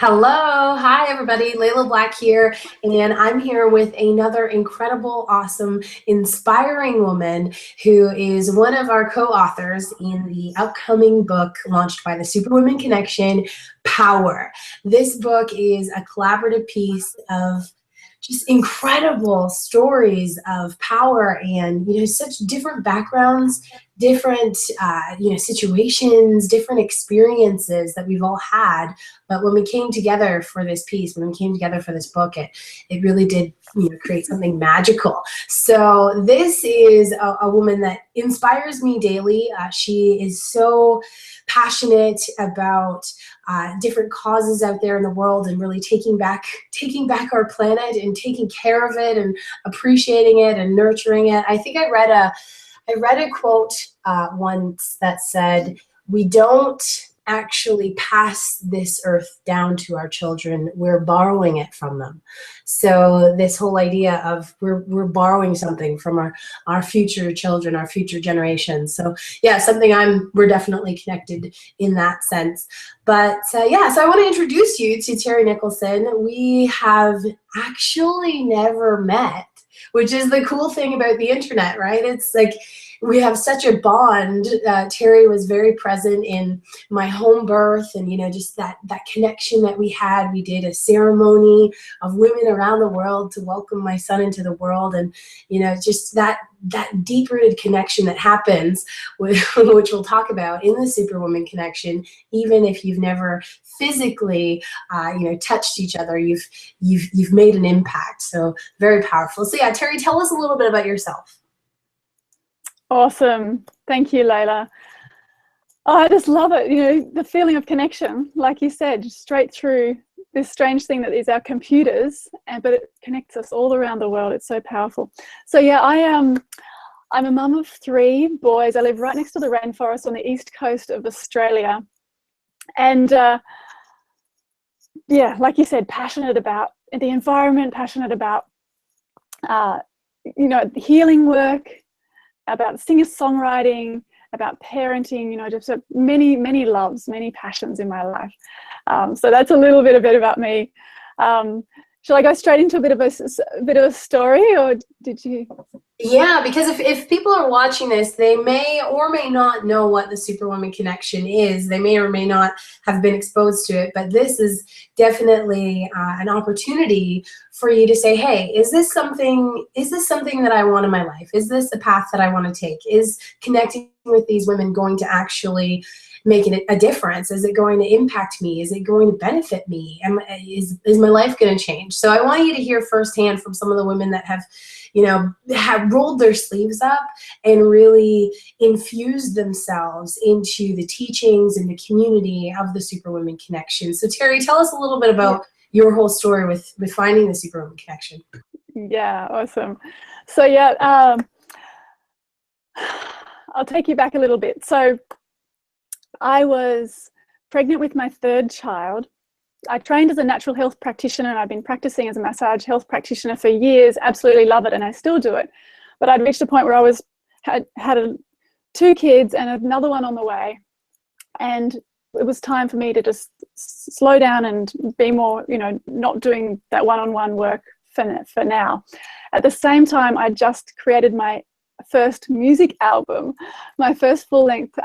Hello, hi everybody, Layla Black here, and I'm here with another incredible, awesome, inspiring woman who is one of our co-authors in the upcoming book launched by the Superwoman Connection, Power. This book is a collaborative piece of just incredible stories of power and, such different backgrounds, different, situations, different experiences that we've all had. But when we came together for this piece, when we came together for this book, it really did, create something magical. So this is a woman that inspires me daily. She is so passionate about different causes out there in the world and really taking back our planet and taking care of it and appreciating it and nurturing it. I think I read a quote once that said, "We don't actually pass this earth down to our children, we're borrowing it from them." So this whole idea of we're borrowing something from our future children, our future generations. So yeah, we're definitely connected in that sense. But yeah, so I want to introduce you to Terri Nicholson. We have actually never met, which is the cool thing about the internet, right? It's like we have such a bond. Terri was very present in my home birth, and just that connection that we had. We did a ceremony of women around the world to welcome my son into the world, and just that deep-rooted connection that happens, which we'll talk about in the Superwoman Connection. Even if you've never physically, touched each other, you've made an impact. So very powerful. So yeah, Terri, tell us a little bit about yourself. Awesome. Thank you, Layla. Oh, I just love it. The feeling of connection, like you said, straight through this strange thing that is our computers, but it connects us all around the world. It's so powerful. So yeah, I'm a mum of 3 boys. I live right next to the rainforest on the east coast of Australia. And yeah, like you said, passionate about the environment, passionate about, healing work, about singer-songwriting, about parenting, just many, many loves, many passions in my life. So that's a little bit about me. Shall I go straight into a bit of a story, or did you? Yeah, because if people are watching this, they may or may not know what the Superwoman Connection is. They may or may not have been exposed to it, but this is definitely an opportunity for you to say, hey, is this something that I want in my life? Is this the path that I want to take? Is connecting with these women going to actually make a difference? Is it going to impact me? Is it going to benefit me? Is my life going to change? So I want you to hear firsthand from some of the women that have rolled their sleeves up and really infused themselves into the teachings and the community of the Superwoman Connection. So Terri, tell us a little bit about your whole story with finding the Superwoman Connection. Yeah, awesome. So yeah, I'll take you back a little bit. So I was pregnant with my 3rd child. I trained as a natural health practitioner, and I've been practicing as a massage health practitioner for years. Absolutely love it, and I still do it. But I'd reached a point where I had 2 kids and another one on the way, and it was time for me to just slow down and be more, not doing that one-on-one work for now. At the same time, I just created my first music album, my first full-length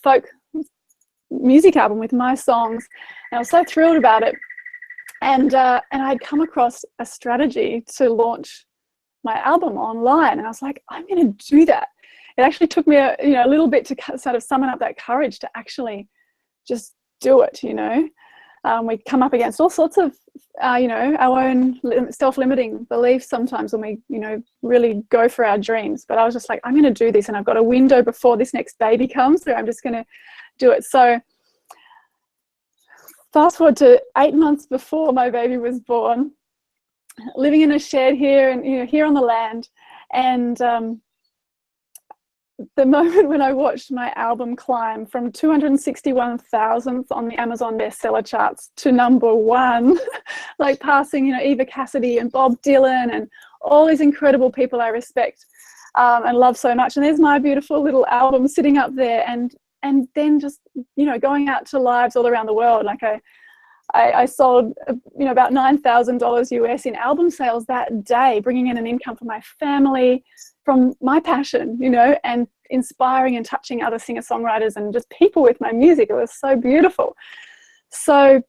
folk music album with my songs, and I was so thrilled about it. And I'd come across a strategy to launch my album online, and I was like, I'm going to do that. It actually took me a little bit to sort of summon up that courage to actually just do it. We come up against all sorts of our own self-limiting beliefs sometimes when we really go for our dreams. But I was just like, I'm going to do this, and I've got a window before this next baby comes, so I'm just going to do it. So fast forward to 8 months before my baby was born, living in a shed here and here on the land, and the moment when I watched my album climb from 261,000th on the Amazon bestseller charts to #1, like passing Eva Cassidy and Bob Dylan and all these incredible people I respect and love so much, and there's my beautiful little album sitting up there, and then just going out to lives all around the world. Like I sold, about $9,000 US in album sales that day, bringing in an income for my family from my passion, and inspiring and touching other singer-songwriters and just people with my music. It was so beautiful. So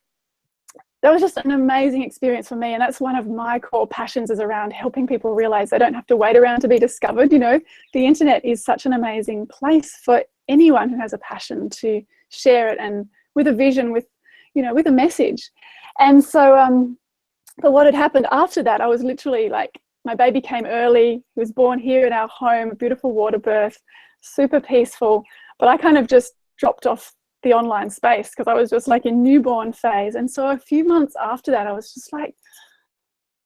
that was just an amazing experience for me. And that's one of my core passions, is around helping people realize they don't have to wait around to be discovered. The internet is such an amazing place for anyone who has a passion to share it, and with a vision, with a message. And so, but what had happened after that, I was literally like, my baby came early. He was born here in our home, a beautiful water birth, super peaceful. But I kind of just dropped off the online space because I was just like in newborn phase. And so a few months after that, I was just like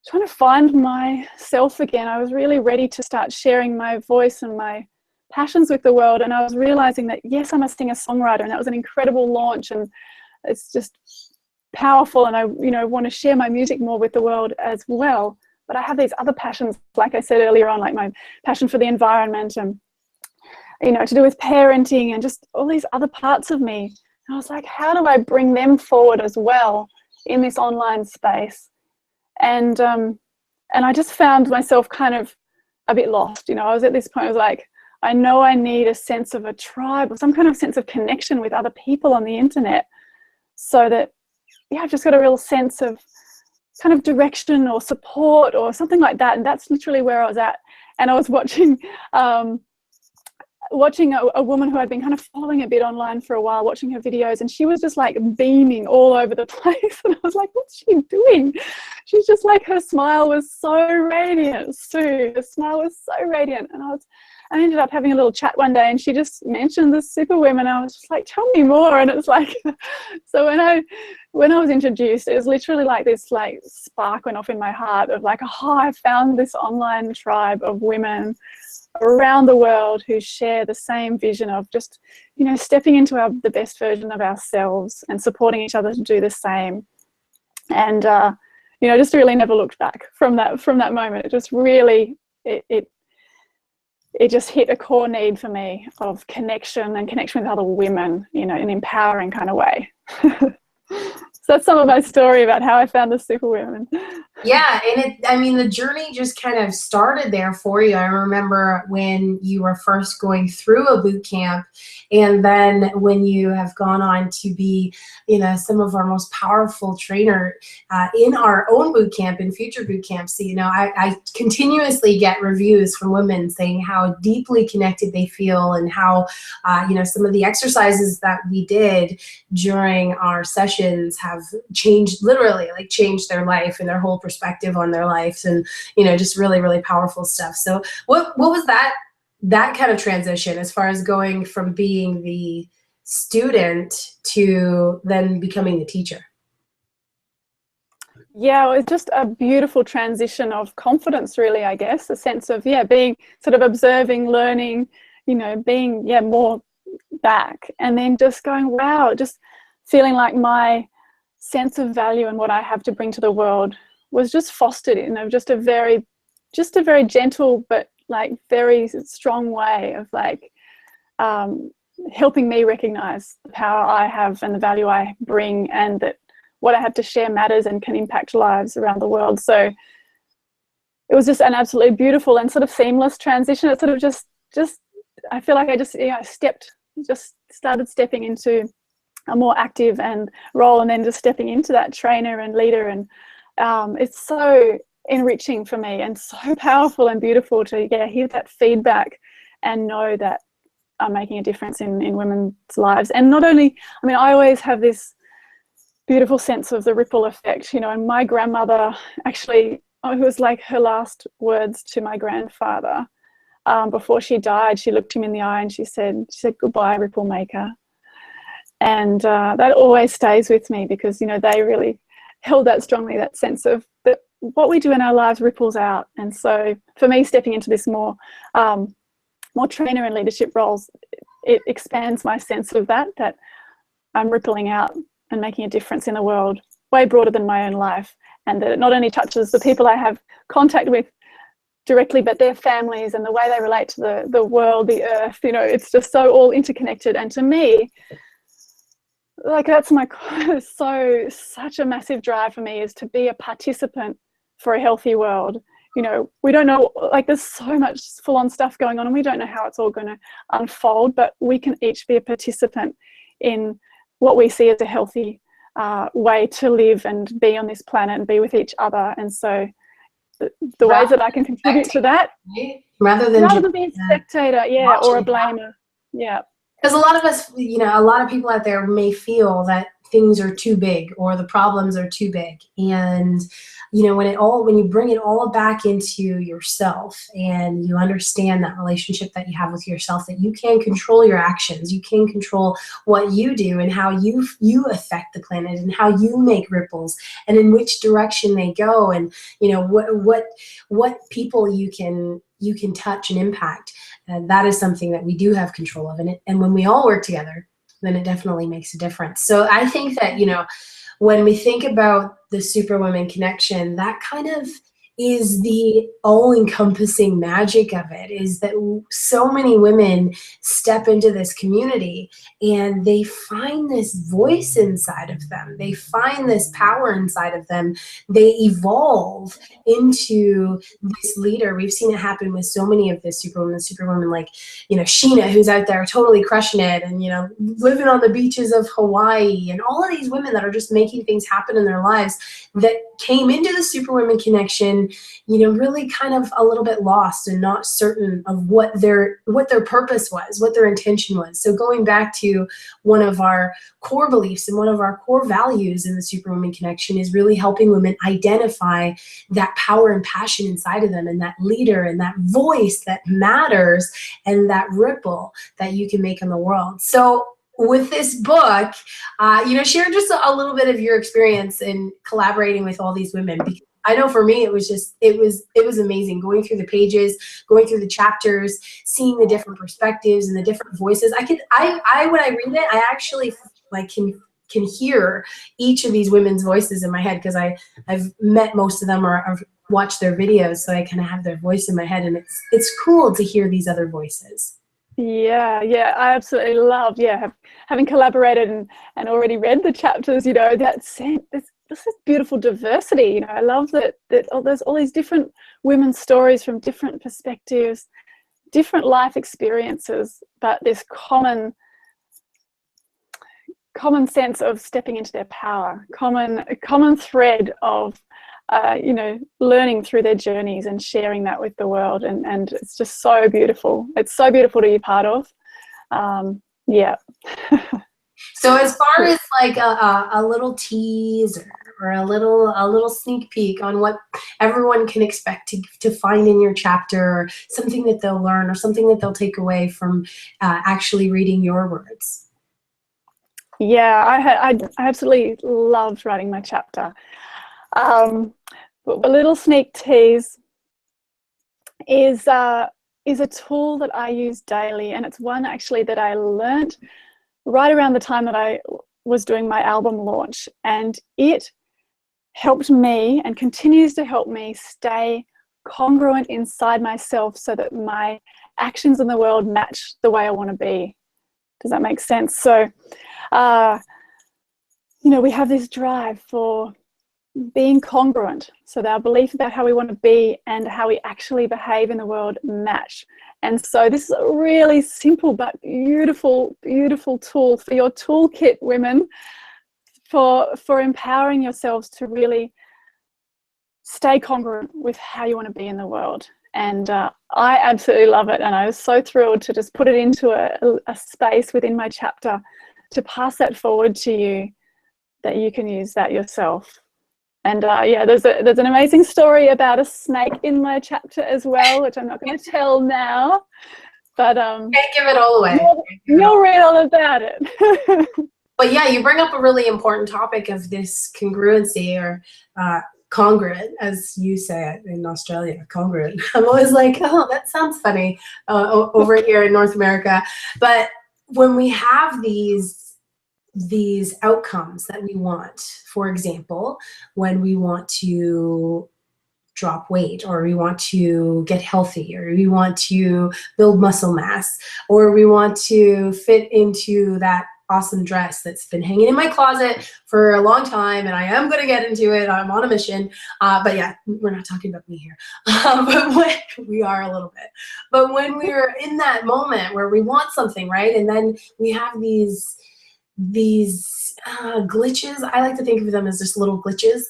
trying to find myself again. I was really ready to start sharing my voice and my passions with the world. And I was realizing that, yes, I'm a singer-songwriter, and that was an incredible launch, and it's just powerful. And I, want to share my music more with the world as well. But I have these other passions, like I said earlier on, like my passion for the environment, and to do with parenting, and just all these other parts of me. And I was like, how do I bring them forward as well in this online space? And I just found myself kind of a bit lost. I was at this point, I was like, I know I need a sense of a tribe, or some kind of sense of connection with other people on the internet, so that, I've just got a real sense of kind of direction or support or something like that. And that's literally where I was at. And I was watching a woman who I'd been kind of following a bit online for a while, watching her videos, and she was just like beaming all over the place. And I was like, what's she doing? She's just like, her smile was so radiant, Sue. Her smile was so radiant. And I ended up having a little chat one day, and she just mentioned the superwomen. I was just like, tell me more. And it was like, so when I was introduced, it was literally like this like spark went off in my heart of like, I found this online tribe of women around the world who share the same vision of just, stepping into the best version of ourselves and supporting each other to do the same. And, just really never looked back from that moment. It just really, it just hit a core need for me of connection with other women, in an empowering kind of way. So that's some of my story about how I found the superwomen. Yeah, and the journey just kind of started there for you. I remember when you were first going through a boot camp, and then when you have gone on to be, some of our most powerful trainer in our own boot camp and future boot camps. I continuously get reviews from women saying how deeply connected they feel, and how, some of the exercises that we did during our sessions have changed their life and their whole perspective on their lives, and just really, really powerful stuff. So what was that kind of transition, as far as going from being the student to then becoming the teacher? Yeah, it was just a beautiful transition of confidence, really, I guess, a sense of being sort of observing, learning, being more back, and then just going, wow, just feeling like my sense of value and what I have to bring to the world was just fostered in just a very gentle but like very strong way of like helping me recognize the power I have and the value I bring, and that what I have to share matters and can impact lives around the world. So it was just an absolutely beautiful and sort of seamless transition. It sort of just I feel like I just started stepping into a more active and role, and then just stepping into that trainer and leader, and it's so enriching for me and so powerful and beautiful to hear that feedback and know that I'm making a difference in women's lives. And not only, I always have this beautiful sense of the ripple effect, and my grandmother actually, it was like her last words to my grandfather before she died. She looked him in the eye and she said goodbye, ripple maker. And that always stays with me, because they really held that strongly, that sense of that what we do in our lives ripples out. And so for me, stepping into this more trainer and leadership roles, it expands my sense of that I'm rippling out and making a difference in the world, way broader than my own life, and that it not only touches the people I have contact with directly, but their families and the way they relate to the world, the earth. It's just so all interconnected. And to me, like that's my such a massive drive for me, is to be a participant for a healthy world. You know, we don't know, like there's so much full-on stuff going on and we don't know how it's all going to unfold, but we can each be a participant in what we see as a healthy way to live and be on this planet and be with each other. And so the ways that I can contribute to that, rather than being a spectator, yeah, or a blamer, yeah. Because a lot of us, you know, a lot of people out there may feel that things are too big or the problems are too big. And, you know, when you bring it all back into yourself and you understand that relationship that you have with yourself, that you can control your actions, you can control what you do and how you affect the planet and how you make ripples and in which direction they go, and, you know, what people you can touch and impact. That is something that we do have control of. And when we all work together, then it definitely makes a difference. So I think that, you know, when we think about the Superwoman connection, that kind of is the all-encompassing magic of it, is that so many women step into this community and they find this voice inside of them. They find this power inside of them. They evolve into this leader. We've seen it happen with so many of the superwomen like, you know, Sheena, who's out there totally crushing it and, you know, living on the beaches of Hawaii, and all of these women that are just making things happen in their lives that came into the Superwoman connection, you know, really kind of a little bit lost and not certain of what their purpose was, what their intention was. So going back to one of our core beliefs and one of our core values in the Superwoman connection is really helping women identify that power and passion inside of them, and that leader and that voice that matters, and that ripple that you can make in the world. So with this book, you know, share just a little bit of your experience in collaborating with all these women. Because I know for me, it was amazing going through the pages, going through the chapters, seeing the different perspectives and the different voices. When I read it, I actually like can hear each of these women's voices in my head, because I've met most of them or I've watched their videos, so I kind of have their voice in my head, and it's cool to hear these other voices. Yeah, I absolutely love, having collaborated and already read the chapters, you know, this is beautiful diversity. You know, I love that there's all these different women's stories from different perspectives, different life experiences, but this common sense of stepping into their power, a common thread of you know, learning through their journeys and sharing that with the world, and it's just so beautiful. It's so beautiful to be part of. Yeah. So as far as like a little tease or a little sneak peek on what everyone can expect to find in your chapter, or something that they'll learn or something that they'll take away from actually reading your words. Yeah, I absolutely loved writing my chapter. A little sneak tease is a tool that I use daily, and it's one actually that I learnt right around the time that I was doing my album launch, and it helped me and continues to help me stay congruent inside myself so that my actions in the world match the way I want to be. Does that make sense? So, you know, we have this drive for being congruent, so that our belief about how we want to be and how we actually behave in the world match. And so this is a really simple but beautiful tool for your toolkit, women, for empowering yourselves to really stay congruent with how you want to be in the world. And I absolutely love it, and I was so thrilled to just put it into a space within my chapter to pass that forward to you, that you can use that yourself. And there's an amazing story about a snake in my chapter as well, which I'm not going to tell now. But can't give it all away. You'll read all about it. But yeah, you bring up a really important topic of this congruency, or congruent, as you say it in Australia, congruent. I'm always like, oh, that sounds funny over here in North America. But when we have these outcomes that we want, for example, when we want to drop weight, or we want to get healthy, or we want to build muscle mass, or we want to fit into that awesome dress that's been hanging in my closet for a long time, and I am going to get into it. I'm on a mission. But yeah, we're not talking about me here. But when we are a little bit. But when we're in that moment where we want something, right? And then we have these glitches. I like to think of them as just little glitches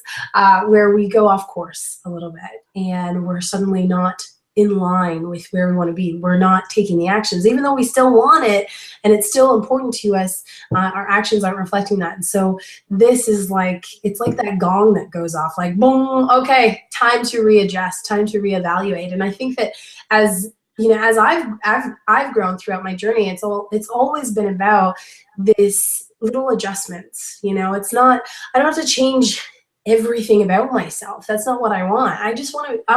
where we go off course a little bit and we're suddenly not in line with where we want to be. We're not taking the actions, even though we still want it and it's still important to us. Our actions aren't reflecting that. And so this is like, it's like that gong that goes off, like boom, okay, time to readjust, time to reevaluate. And I think that as you know, as I've grown throughout my journey, it's always been about this little adjustments. You know, it's not, I don't have to change everything about myself. That's not what I want. I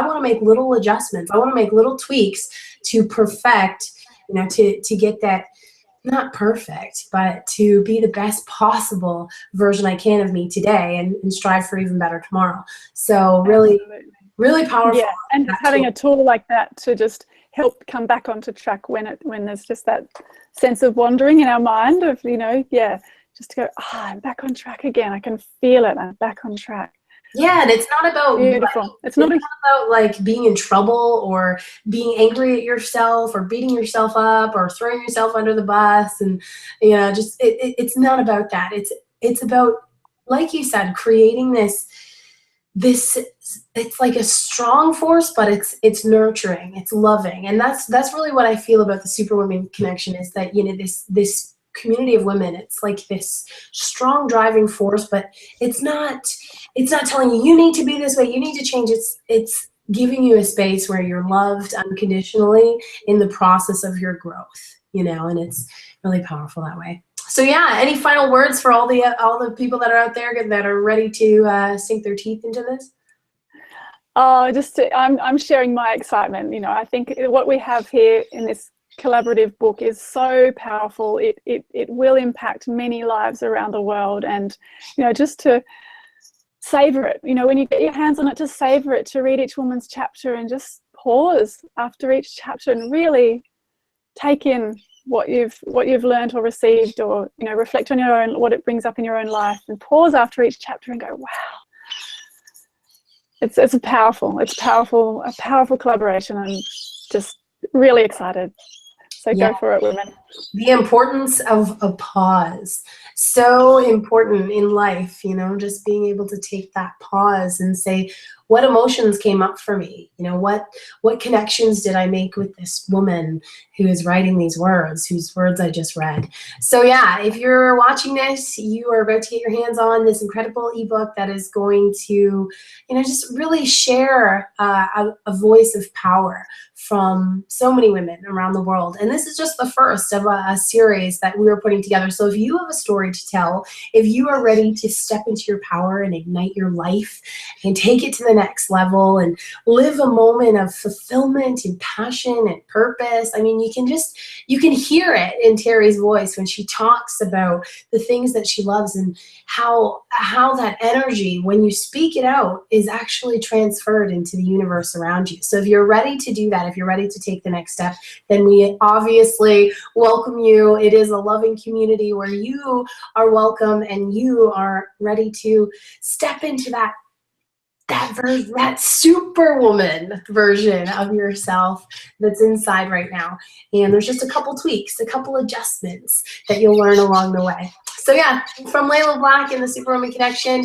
want to make little adjustments. I want to make little tweaks to perfect, you know, to get that, not perfect, but to be the best possible version I can of me today and strive for even better tomorrow. So really, really powerful. Yeah, and just having a tool like that to just help come back onto track when there's just that sense of wandering in our mind of, you know, just to go, I'm back on track again. I can feel it. I'm back on track. Yeah, and it's not about beautiful. Like, it's not about like being in trouble or being angry at yourself or beating yourself up or throwing yourself under the bus, and you know, just it's not about that. It's about, like you said, creating this it's like a strong force, but it's nurturing, it's loving. And that's really what I feel about the Superwoman Connection, is that, you know, this community of women, it's like this strong driving force, but it's not telling you need to be this way, you need to change. It's giving you a space where you're loved unconditionally in the process of your growth, you know, and it's really powerful that way. So yeah, any final words for all the people that are out there that are ready to sink their teeth into this? Oh, I'm sharing my excitement. You know, I think what we have here in this collaborative book is so powerful. It will impact many lives around the world, and you know, just to savor it. You know, when you get your hands on it, to savor it, to read each woman's chapter and just pause after each chapter and really take in what you've learned or received, or you know, reflect on your own, what it brings up in your own life, and pause after each chapter and go, wow. It's a powerful collaboration. I'm just really excited. So go for it, women. The importance of a pause. So important in life, you know, just being able to take that pause and say, what emotions came up for me? You know, what connections did I make with this woman who is writing these words, whose words I just read? So yeah, if you're watching this, you are about to get your hands on this incredible ebook that is going to, you know, just really share a voice of power from so many women around the world. And this is just the first of a series that we are putting together. So if you have a story to tell, if you are ready to step into your power and ignite your life and take it to the next level and live a moment of fulfillment and passion and purpose, I mean, you can hear it in Terri's voice when she talks about the things that she loves and how that energy, when you speak it out, is actually transferred into the universe around you. So if you're ready to do that, if you're ready to take the next step, then we obviously welcome you. It is a loving community where you are welcome and you are ready to step into that superwoman version of yourself that's inside right now. And there's just a couple tweaks, a couple adjustments that you'll learn along the way. So yeah, from Layla Black and the Superwoman Connection,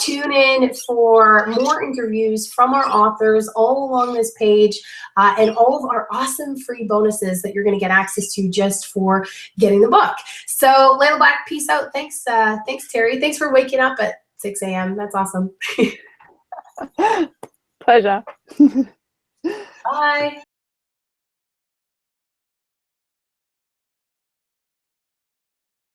tune in for more interviews from our authors all along this page, and all of our awesome free bonuses that you're going to get access to just for getting the book. So Layla Black, peace out. Thanks, Terri. Thanks for waking up at 6 a.m. That's awesome. Pleasure. Bye.